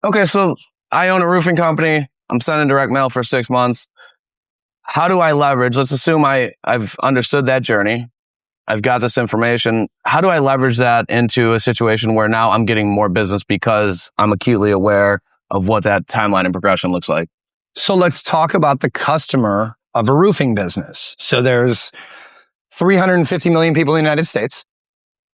Okay, so I own a roofing company. I'm sending direct mail for 6 months. How do I leverage? Let's assume I've understood that journey. I've got this information. How do I leverage that into a situation where now I'm getting more business because I'm acutely aware of what that timeline and progression looks like? So let's talk about the customer of a roofing business. So there's 350 million people in the United States,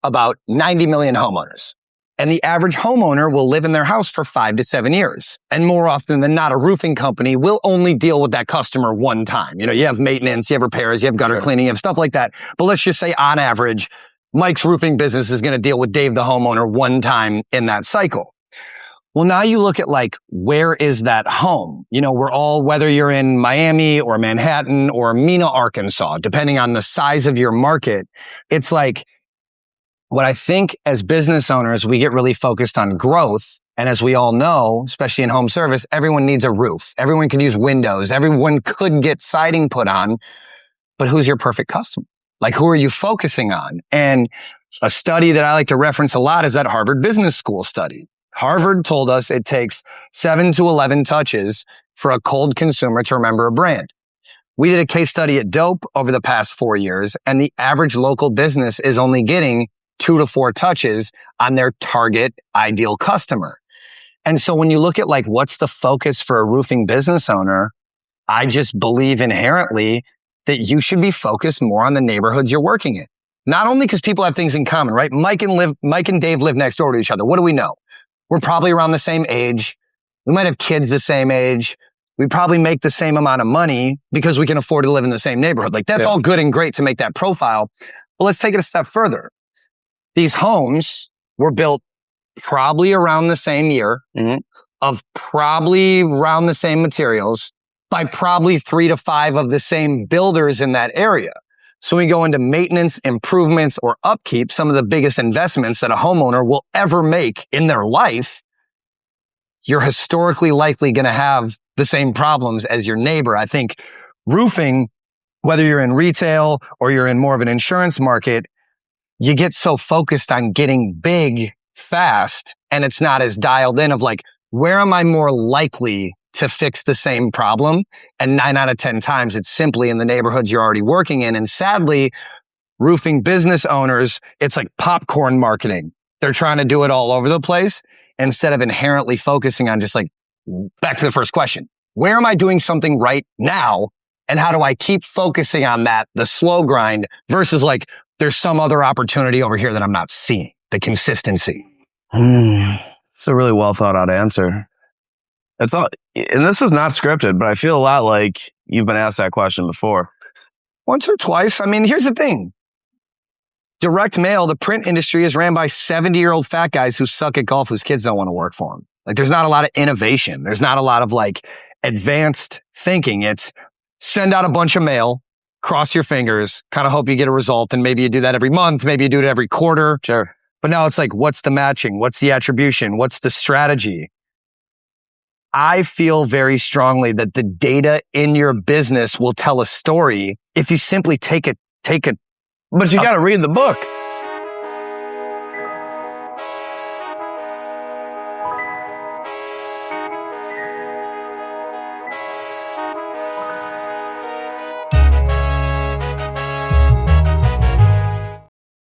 about 90 million homeowners. And the average homeowner will live in their house for 5 to 7 years. And more often than not, a roofing company will only deal with that customer one time. You have maintenance, you have repairs, you have gutter cleaning, you have stuff like that. But let's just say on average, Mike's roofing business is going to deal with Dave the homeowner one time in that cycle. Well, now you look at where is that home? We're all, whether you're in Miami or Manhattan or Mena, Arkansas, depending on the size of your market, it's what I think as business owners, we get really focused on growth. And as we all know, especially in home service, everyone needs a roof. Everyone could use windows. Everyone could get siding put on. But who's your perfect customer? Who are you focusing on? And a study that I like to reference a lot is that Harvard Business School study. Harvard told us it takes 7 to 11 touches for a cold consumer to remember a brand. We did a case study at Dope over the past 4 years, and the average local business is only getting 2 to 4 touches on their target ideal customer. And so when you look at what's the focus for a roofing business owner, I just believe inherently that you should be focused more on the neighborhoods you're working in. Not only because people have things in common, right? Mike and Dave live next door to each other. What do we know? We're probably around the same age. We might have kids the same age. We probably make the same amount of money because we can afford to live in the same neighborhood. That's all good and great to make that profile. But let's take it a step further. These homes were built probably around the same year, of probably around the same materials, by probably 3 to 5 of the same builders in that area. So when we go into maintenance, improvements, or upkeep, some of the biggest investments that a homeowner will ever make in their life, you're historically likely going to have the same problems as your neighbor. I think roofing, whether you're in retail or you're in more of an insurance market, you get so focused on getting big fast, and it's not as dialed in of where am I more likely to fix the same problem? And 9 out of 10 times, it's simply in the neighborhoods you're already working in. And sadly, roofing business owners, it's like popcorn marketing. They're trying to do it all over the place instead of inherently focusing on just back to the first question. Where am I doing something right now? And how do I keep focusing on that, the slow grind, versus there's some other opportunity over here that I'm not seeing, the consistency. It's a really well thought out answer. It's all, and this is not scripted, but I feel a lot like you've been asked that question before. Once or twice. I mean, here's the thing. Direct mail, the print industry is ran by 70-year-old fat guys who suck at golf, whose kids don't want to work for them. There's not a lot of innovation. There's not a lot of advanced thinking. It's send out a bunch of mail, cross your fingers, kind of hope you get a result. And maybe you do that every month. Maybe you do it every quarter. Sure. But now it's what's the matching? What's the attribution? What's the strategy? I feel very strongly that the data in your business will tell a story if you simply take it. But you got to read the book.